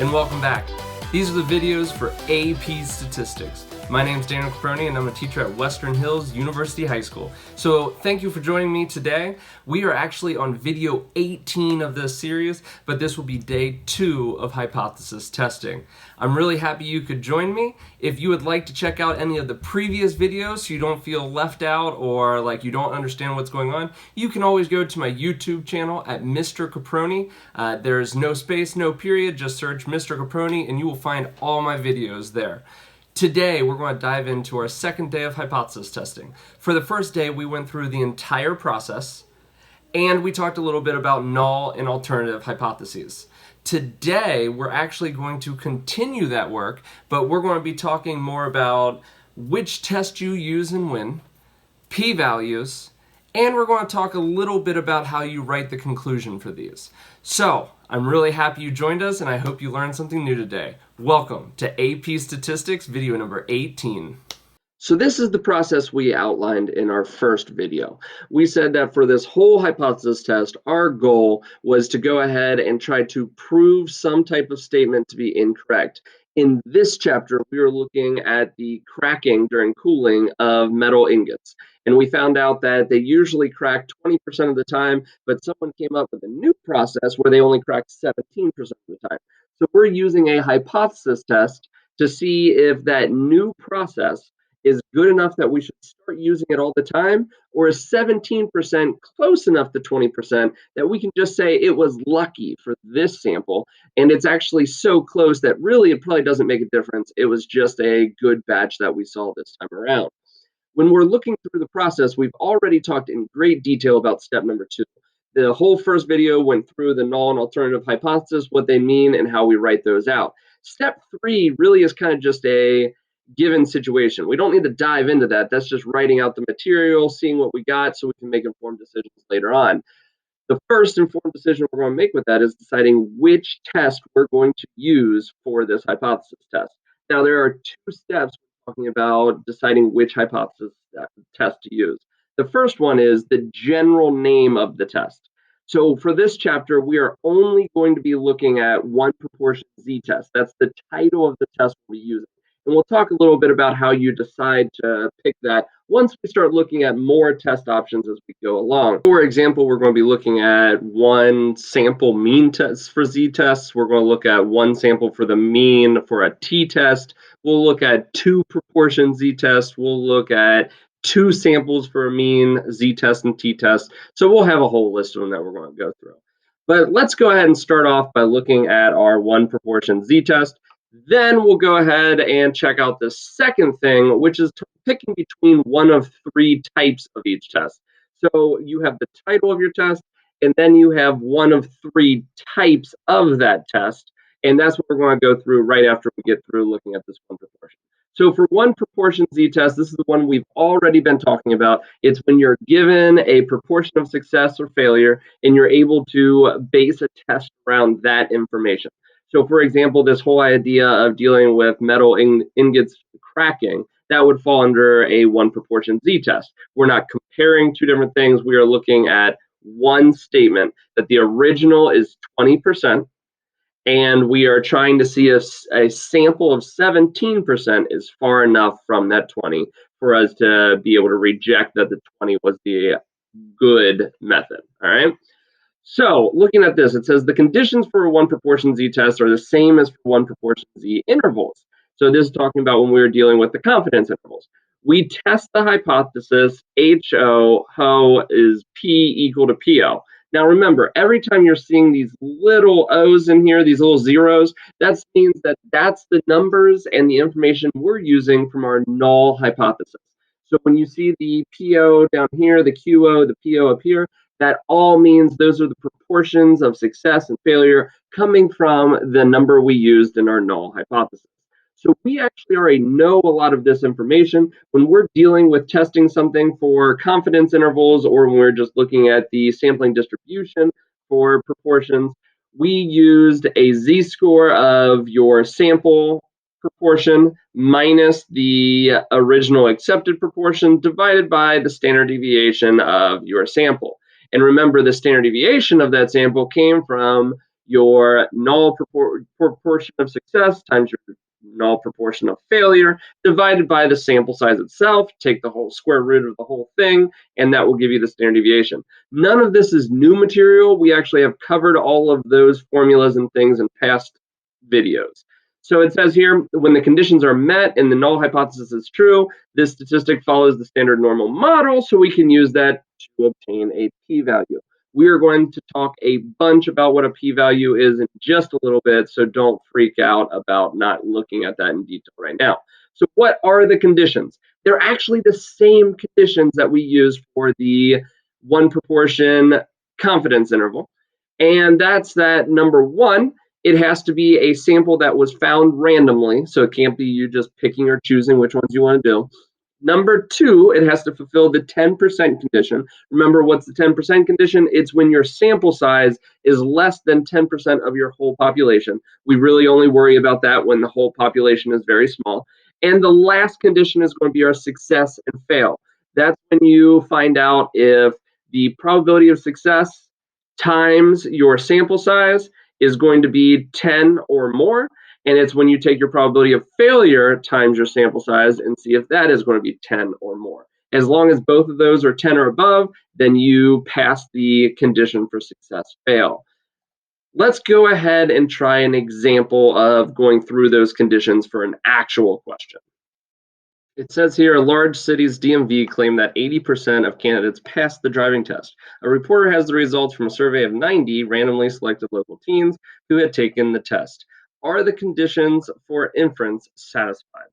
and welcome back. These are the videos for AP Statistics. My name's MrCaproni and I'm a teacher at Western Hills University High School. So thank you for joining me today. We are actually on video 18 of this series, but this will be day 2 of hypothesis testing. I'm really happy you could join me. If you would like to check out any of the previous videos so you don't feel left out or like you don't understand what's going on, you can always go to my YouTube channel at MrCaproni. There's no space, no period, just search MrCaproni and you will find all my videos there. Today, we're going to dive into our second day of hypothesis testing. For the first day, we went through the entire process, and we talked a little bit about null and alternative hypotheses. Today, we're actually going to continue that work, but we're going to be talking more about which test you use and when, p-values, and we're going to talk a little bit about how you write the conclusion for these. So, I'm really happy you joined us, and I hope you learned something new today. Welcome to AP Statistics video number 18. So this is the process we outlined in our first video. We said that for this whole hypothesis test, our goal was to go ahead and try to prove some type of statement to be incorrect. In this chapter, we were looking at the cracking during cooling of metal ingots. And we found out that they usually crack 20% of the time, but someone came up with a new process where they only crack 17% of the time. So we're using a hypothesis test to see if that new process is good enough that we should start using it all the time, or is 17% close enough to 20% that we can just say it was lucky for this sample, and it's actually so close that really it probably doesn't make a difference. It was just a good batch that we saw this time around. When we're looking through the process, we've already talked in great detail about step number 2. The whole first video went through the null and alternative hypothesis, what they mean, and how we write those out. Step 3 really is kind of just a given situation. We don't need to dive into that. That's just writing out the material, seeing what we got so we can make informed decisions later on. The first informed decision we're going to make with that is deciding which test we're going to use for this hypothesis test. Now, there are 2 steps we're talking about deciding which hypothesis test to use. The first one is the general name of the test. So for this chapter, we are only going to be looking at one proportion z-test. That's the title of the test we'll be using. And we'll talk a little bit about how you decide to pick that once we start looking at more test options as we go along. For example, we're going to be looking at one sample mean test for z-tests. We're going to look at one sample for the mean for a t-test. We'll look at 2 proportion z-tests. We'll look at 2 samples for a mean z-test and t-test. So we'll have a whole list of them that we're going to go through. But let's go ahead and start off by looking at our one proportion z-test. Then we'll go ahead and check out the second thing, which is picking between one of 3 types of each test. So you have the title of your test, and then you have one of 3 types of that test. And that's what we're going to go through right after we get through looking at this one proportion. So for one proportion z-test, this is the one we've already been talking about. It's when you're given a proportion of success or failure, and you're able to base a test around that information. So for example, this whole idea of dealing with metal ingots cracking, that would fall under a one proportion z-test. We're not comparing 2 different things. We are looking at one statement that the original is 20%, and we are trying to see if a sample of 17% is far enough from that 20 for us to be able to reject that the 20 was the good method, all right? So looking at this, it says the conditions for a one proportion z-test are the same as for one proportion z intervals. So this is talking about when we were dealing with the confidence intervals. We test the hypothesis HO is P equal to PO. Now remember, every time you're seeing these little O's in here, these little zeros, that means that that's the numbers and the information we're using from our null hypothesis. So when you see the PO down here, the QO, the PO up here, that all means those are the proportions of success and failure coming from the number we used in our null hypothesis. So we actually already know a lot of this information when we're dealing with testing something for confidence intervals, or when we're just looking at the sampling distribution for proportions. We used a z-score of your sample proportion minus the original accepted proportion divided by the standard deviation of your sample. And remember, the standard deviation of that sample came from your null proportion of success times your null proportion of failure divided by the sample size itself. Take the whole square root of the whole thing, and that will give you the standard deviation. None of this is new material. We actually have covered all of those formulas and things in past videos. So it says here, when the conditions are met and the null hypothesis is true, this statistic follows the standard normal model, so we can use that to obtain a p-value. We are going to talk a bunch about what a p-value is in just a little bit, so don't freak out about not looking at that in detail right now. So what are the conditions? They're actually the same conditions that we use for the one proportion confidence interval. And that's that number one, it has to be a sample that was found randomly. So it can't be you just picking or choosing which ones you want to do. Number two, it has to fulfill the 10% condition. Remember, what's the 10% condition? It's when your sample size is less than 10% of your whole population. We really only worry about that when the whole population is very small. And the last condition is going to be our success and fail. That's when you find out if the probability of success times your sample size is going to be 10 or more. And it's when you take your probability of failure times your sample size and see if that is going to be 10 or more. As long as both of those are 10 or above, then you pass the condition for success fail. Let's go ahead and try an example of going through those conditions for an actual question. It says here, a large city's DMV claimed that 80% of candidates passed the driving test. A reporter has the results from a survey of 90 randomly selected local teens who had taken the test. Are the conditions for inference satisfied?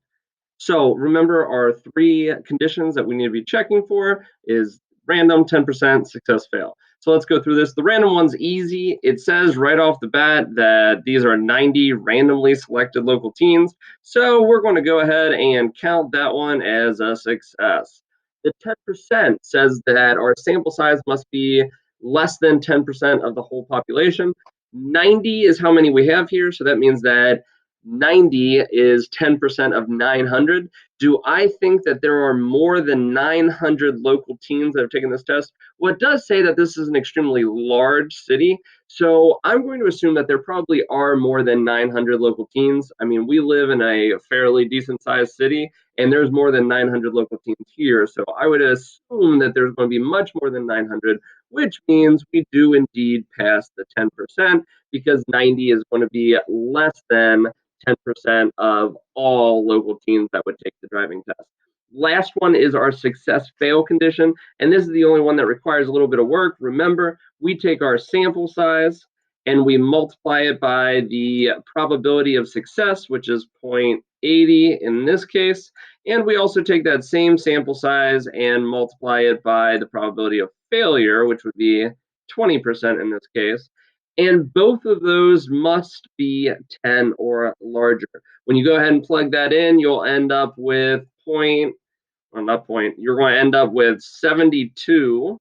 So remember, our three conditions that we need to be checking for is random, 10%, success, fail. So let's go through this. The random one's easy. It says right off the bat that these are 90 randomly selected local teens. So we're going to go ahead and count that one as a success. The 10% says that our sample size must be less than 10% of the whole population. 90 is how many we have here. So that means that 90 is 10% of 900. Do I think that there are more than 900 local teens that have taken this test? Well, it does say that this is an extremely large city, so I'm going to assume that there probably are more than 900 local teens. I mean, we live in a fairly decent-sized city, and there's more than 900 local teens here, so I would assume that there's going to be much more than 900, which means we do indeed pass the 10%, because 90 is going to be less than 10% of all local teens that would take the driving test. Last one is our success fail condition, and this is the only one that requires a little bit of work. Remember, we take our sample size and we multiply it by the probability of success, which is 0.80 in this case, and we also take that same sample size and multiply it by the probability of failure, which would be 20% in this case. And both of those must be 10 or larger. When you go ahead and plug that in, you'll end up with you're going to end up with 72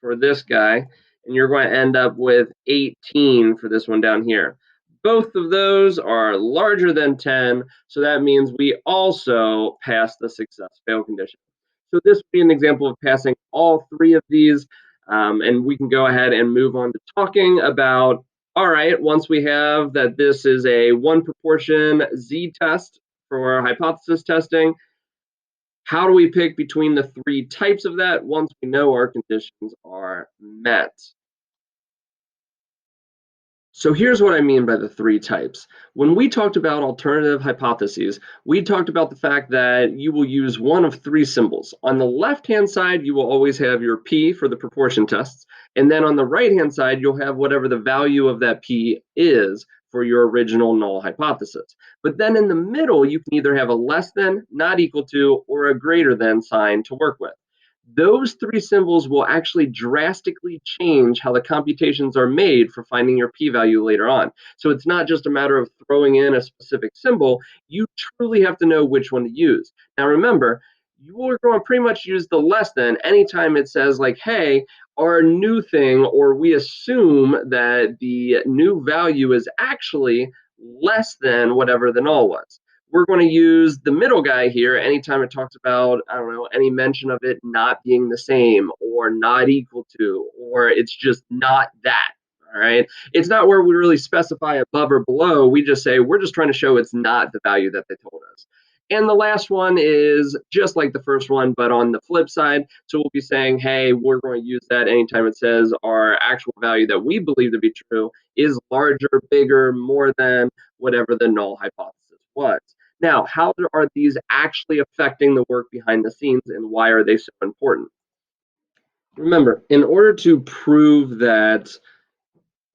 for this guy, and you're going to end up with 18 for this one down here. Both of those are larger than 10, so that means we also pass the success fail condition. So this would be an example of passing all three of these. And we can go ahead and move on to talking about, all right, once we have that this is a one proportion z-test for hypothesis testing, how do we pick between the three types of that once we know our conditions are met? So here's what I mean by the three types. When we talked about alternative hypotheses, we talked about the fact that you will use one of three symbols. On the left-hand side, you will always have your P for the proportion tests. And then on the right-hand side, you'll have whatever the value of that P is for your original null hypothesis. But then in the middle, you can either have a less than, not equal to, or a greater than sign to work with. Those three symbols will actually drastically change how the computations are made for finding your p-value later on. So it's not just a matter of throwing in a specific symbol. You truly have to know which one to use. Now remember, you're going to pretty much use the less than anytime it says like, hey, our new thing, or we assume that the new value is actually less than whatever the null was. We're going to use the middle guy here anytime it talks about, I don't know, any mention of it not being the same or not equal to, or it's just not that. All All right. It's not where we really specify above or below. We just say we're just trying to show it's not the value that they told us. And the last one is just like the first one, but on the flip side. So we'll be saying, hey, we're going to use that anytime it says our actual value that we believe to be true is larger, bigger, more than whatever the null hypothesis was. Now, how are these actually affecting the work behind the scenes, and why are they so important? Remember, in order to prove that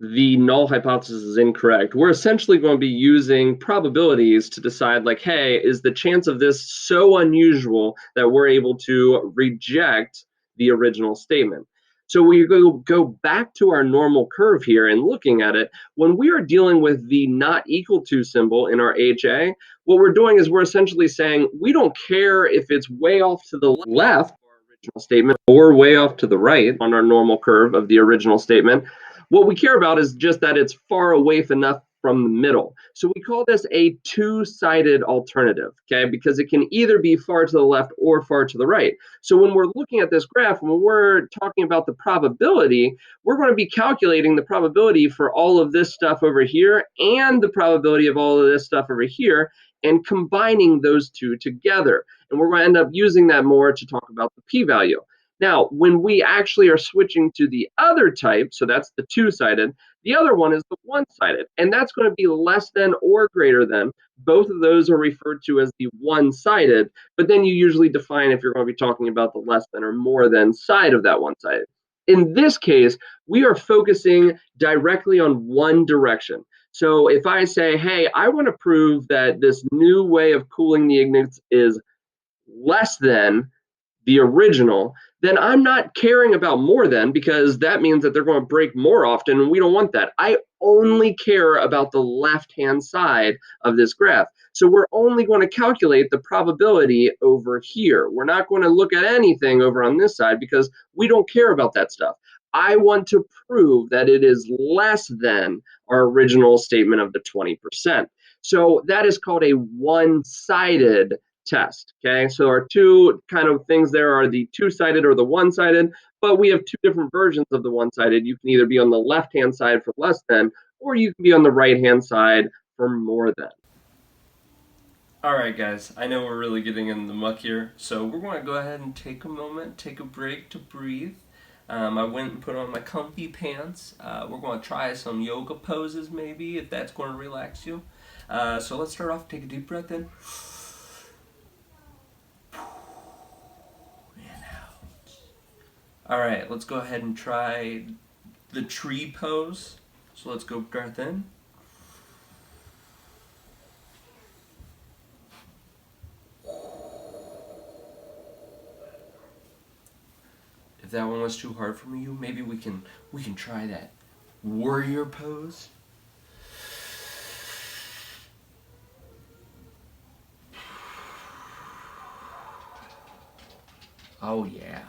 the null hypothesis is incorrect, we're essentially going to be using probabilities to decide, like, hey, is the chance of this so unusual that we're able to reject the original statement? So we go back to our normal curve here and looking at it. When we are dealing with the not equal to symbol in our HA, what we're doing is we're essentially saying we don't care if it's way off to the left, our original statement, or way off to the right on our normal curve of the original statement. What we care about is just that it's far away enough from the middle. So we call this a two-sided alternative, okay? Because it can either be far to the left or far to the right. So when we're looking at this graph, when we're talking about the probability, we're going to be calculating the probability for all of this stuff over here and the probability of all of this stuff over here and combining those two together. And we're going to end up using that more to talk about the p-value. Now, when we actually are switching to the other type, so that's the two-sided, the other one is the one-sided, and that's going to be less than or greater than. Both of those are referred to as the one-sided, but then you usually define if you're going to be talking about the less than or more than side of that one-sided. In this case, we are focusing directly on one direction. So if I say, hey, I want to prove that this new way of cooling the ignits is less than the original, then I'm not caring about more than, because that means that they're going to break more often, and we don't want that. I only care about the left-hand side of this graph. So we're only going to calculate the probability over here. We're not going to look at anything over on this side because we don't care about that stuff. I want to prove that it is less than our original statement of the 20%. So that is called a one-sided test. Okay, so our two kind of things there are the two-sided or the one-sided, but we have two different versions of the one-sided. You can either be on the left-hand side for less than, or you can be on the right-hand side for more than. All right, guys, I know we're really getting in the muck here, so we're going to go ahead and take a moment, take a break to breathe. I went and put on my comfy pants. We're going to try some yoga poses, maybe, if that's going to relax you. So let's start off. Take a deep breath in. All right, let's go ahead and try the tree pose. So let's go breath in. If that one was too hard for you, maybe we can try that warrior pose. Oh yeah.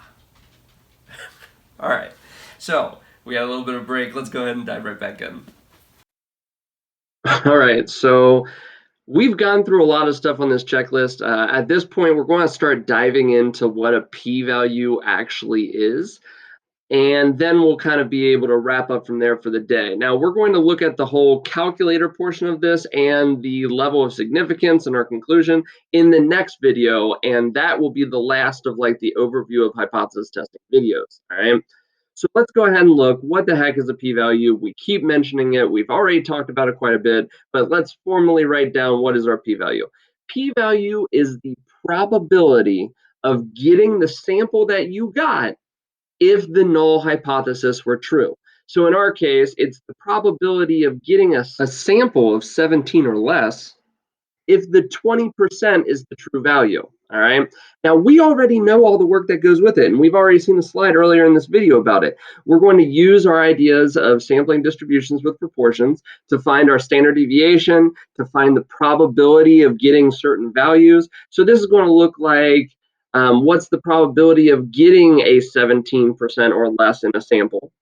All right, so we got a little bit of break. Let's go ahead and dive right back in. All right, so we've gone through a lot of stuff on this checklist. At this point, we're going to start diving into what a p-value actually is, and then we'll kind of be able to wrap up from there for the day. Now, we're going to look at the whole calculator portion of this and the level of significance and our conclusion in the next video, and that will be the last of like the overview of hypothesis testing videos, all right? So let's go ahead and look. What the heck is a p-value? We keep mentioning it. We've already talked about it quite a bit, but let's formally write down what is our p-value. P-value is the probability of getting the sample that you got if the null hypothesis were true. So in our case, it's the probability of getting a sample of 17 or less if the 20% is the true value. All right. Now, we already know all the work that goes with it, and we've already seen the slide earlier in this video about it. We're going to use our ideas of sampling distributions with proportions to find our standard deviation, to find the probability of getting certain values. So this is going to look like what's the probability of getting a 17% or less in a sample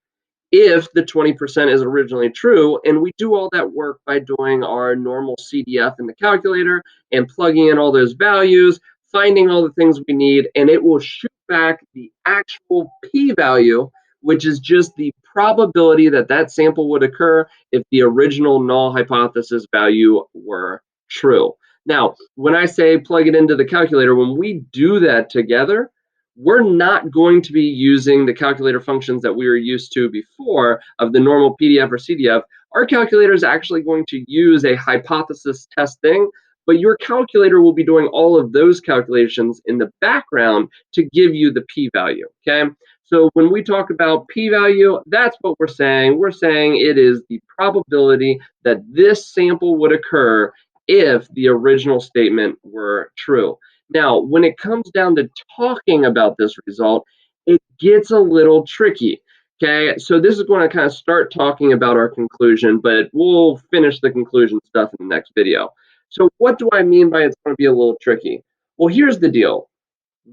if the 20% is originally true, and we do all that work by doing our normal CDF in the calculator and plugging in all those values, finding all the things we need, and it will shoot back the actual p-value, which is just the probability that that sample would occur if the original null hypothesis value were true. Now, when I say plug it into the calculator, when we do that together, we're not going to be using the calculator functions that we were used to before of the normal PDF or CDF. Our calculator is actually going to use a hypothesis testing, but your calculator will be doing all of those calculations in the background to give you the p-value, okay? So when we talk about p-value, that's what we're saying. We're saying it is the probability that this sample would occur if the original statement were true. Now, when it comes down to talking about this result, it gets a little tricky. Okay, so this is going to kind of start talking about our conclusion, but we'll finish the conclusion stuff in the next video. So what do I mean by it's going to be a little tricky? Well, here's the deal.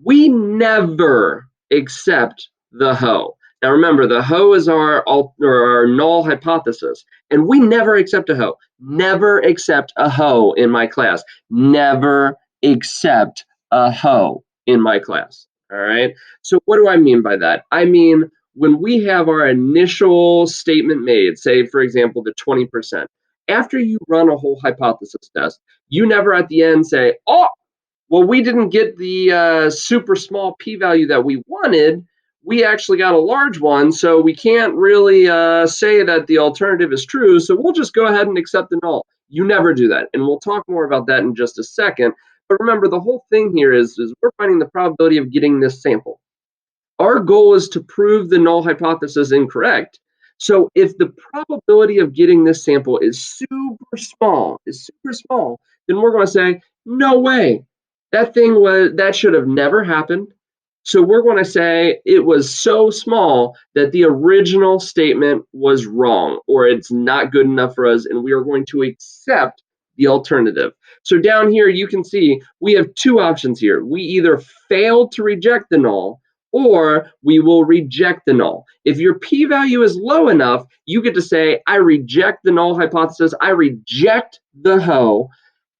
We never accept the hoe. Now remember, the hoe is our null hypothesis, and we never accept a hoe. Never accept a hoe in my class. Never accept a hoe in my class. All right. So what do I mean by that? I mean, when we have our initial statement made, say, for example, the 20%, after you run a whole hypothesis test, you never at the end say, oh, well, we didn't get the super small p-value that we wanted. We actually got a large one, so we can't really say that the alternative is true, so we'll just go ahead and accept the null. You never do that, and we'll talk more about that in just a second. But remember, the whole thing here is we're finding the probability of getting this sample. Our goal is to prove the null hypothesis incorrect. So if the probability of getting this sample is super small, then we're going to say, no way. That should have never happened. So we're going to say it was so small that the original statement was wrong, or it's not good enough for us, and we are going to accept the alternative. So down here, you can see we have two options here. We either fail to reject the null, or we will reject the null. If your p-value is low enough, you get to say, I reject the null hypothesis, I reject the hoe,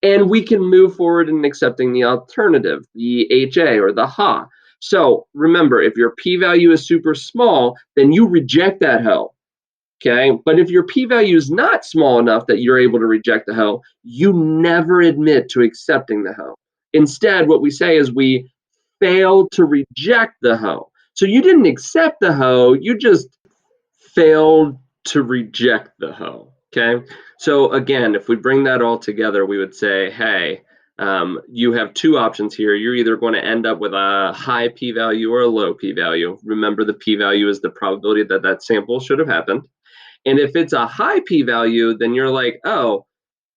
and we can move forward in accepting the alternative, the HA or the ha. So remember, if your p-value is super small, then you reject that hoe. Okay, but if your p-value is not small enough that you're able to reject the hoe, you never admit to accepting the hoe. Instead, what we say is we failed to reject the hoe. So you didn't accept the hoe, you just failed to reject the hoe. Okay, so again, if we bring that all together, we would say, hey, you have two options here. You're either going to end up with a high p-value or a low p-value. Remember, the p-value is the probability that that sample should have happened. And if it's a high p-value, then you're like, oh,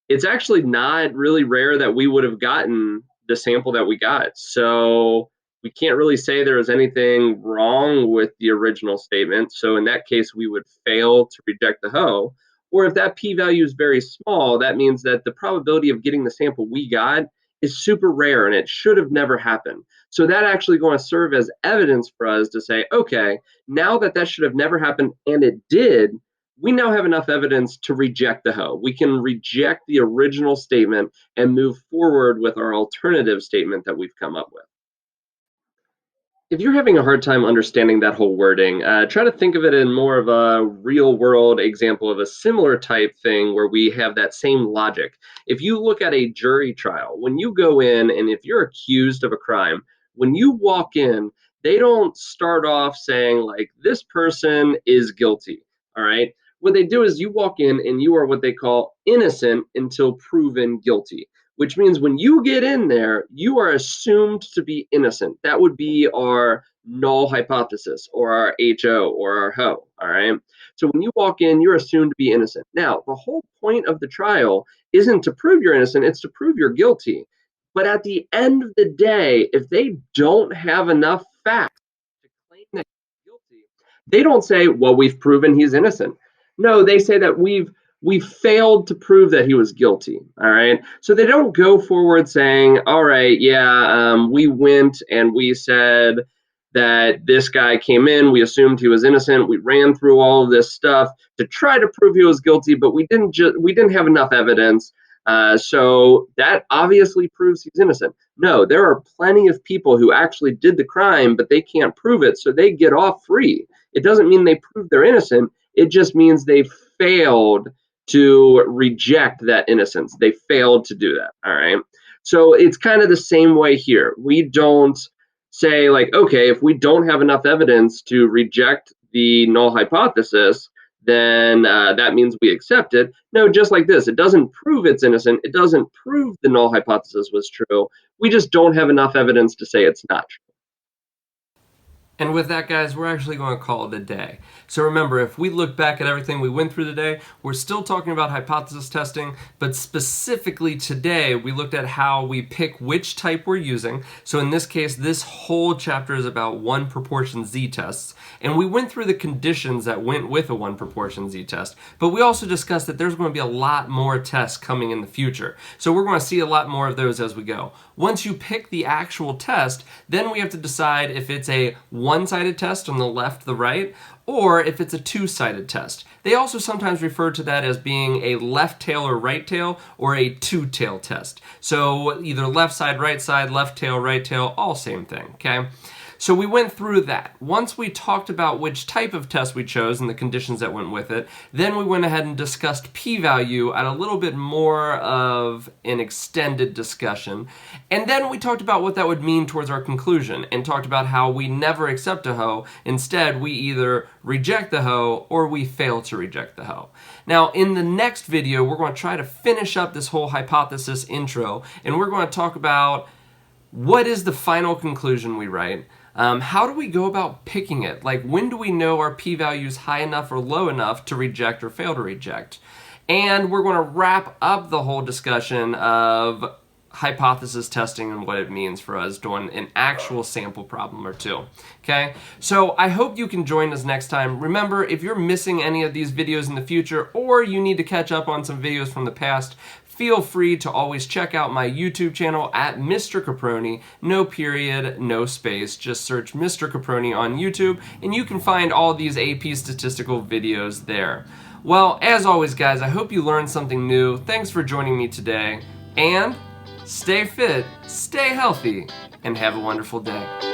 it's actually not really rare that we would have gotten the sample that we got. So we can't really say there is anything wrong with the original statement. So in that case, we would fail to reject the hoe. Or if that p-value is very small, that means that the probability of getting the sample we got is super rare and it should have never happened. So that actually going to serve as evidence for us to say, okay, now that that should have never happened and it did, we now have enough evidence to reject the hoe. We can reject the original statement and move forward with our alternative statement that we've come up with. If you're having a hard time understanding that whole wording, try to think of it in more of a real world example of a similar type thing where we have that same logic. If you look at a jury trial, when you go in and if you're accused of a crime, when you walk in, they don't start off saying like, this person is guilty, all right? What they do is you walk in and you are what they call innocent until proven guilty, which means when you get in there, you are assumed to be innocent. That would be our null hypothesis or our HO or our HO, all right? So when you walk in, you're assumed to be innocent. Now, the whole point of the trial isn't to prove you're innocent, it's to prove you're guilty. But at the end of the day, if they don't have enough facts to claim that you're guilty, they don't say, well, we've proven he's innocent. No, they say that we failed to prove that he was guilty. All right. So they don't go forward saying, all right, yeah, we went and we said that this guy came in, we assumed he was innocent, we ran through all of this stuff to try to prove he was guilty, but we didn't have enough evidence. So that obviously proves he's innocent. No, there are plenty of people who actually did the crime, but they can't prove it, so they get off free. It doesn't mean they prove they're innocent. It just means they failed to reject that innocence. They failed to do that. All right. So it's kind of the same way here. We don't say, like, okay, if we don't have enough evidence to reject the null hypothesis, then that means we accept it. No, just like this, it doesn't prove it's innocent. It doesn't prove the null hypothesis was true. We just don't have enough evidence to say it's not true. And with that, guys, we're actually going to call it a day. So remember, if we look back at everything we went through today, we're still talking about hypothesis testing, but specifically today, we looked at how we pick which type we're using. So in this case, this whole chapter is about one proportion z-tests. And we went through the conditions that went with a one proportion z-test, but we also discussed that there's going to be a lot more tests coming in the future. So we're going to see a lot more of those as we go. Once you pick the actual test, then we have to decide if it's a one-sided test on the left, the right, or if it's a two-sided test. They also sometimes refer to that as being a left tail or right tail, or a two-tail test. So either left side, left tail, right tail, all same thing, okay? So we went through that. Once we talked about which type of test we chose and the conditions that went with it, then we went ahead and discussed p-value at a little bit more of an extended discussion. And then we talked about what that would mean towards our conclusion and talked about how we never accept a hoe. Instead, we either reject the hoe or we fail to reject the hoe. Now, in the next video, we're going to try to finish up this whole hypothesis intro, and we're going to talk about what is the final conclusion we write. How do we go about picking it? Like, when do we know our p-value is high enough or low enough to reject or fail to reject? And we're going to wrap up the whole discussion of hypothesis testing and what it means for us doing an actual sample problem or two. Okay? So I hope you can join us next time. Remember, if you're missing any of these videos in the future, or you need to catch up on some videos from the past, feel free to always check out my YouTube channel at MrCaproni. No period, no space. Just search MrCaproni on YouTube, and you can find all these AP statistical videos there. Well, as always, guys, I hope you learned something new. Thanks for joining me today, and stay fit, stay healthy, and have a wonderful day.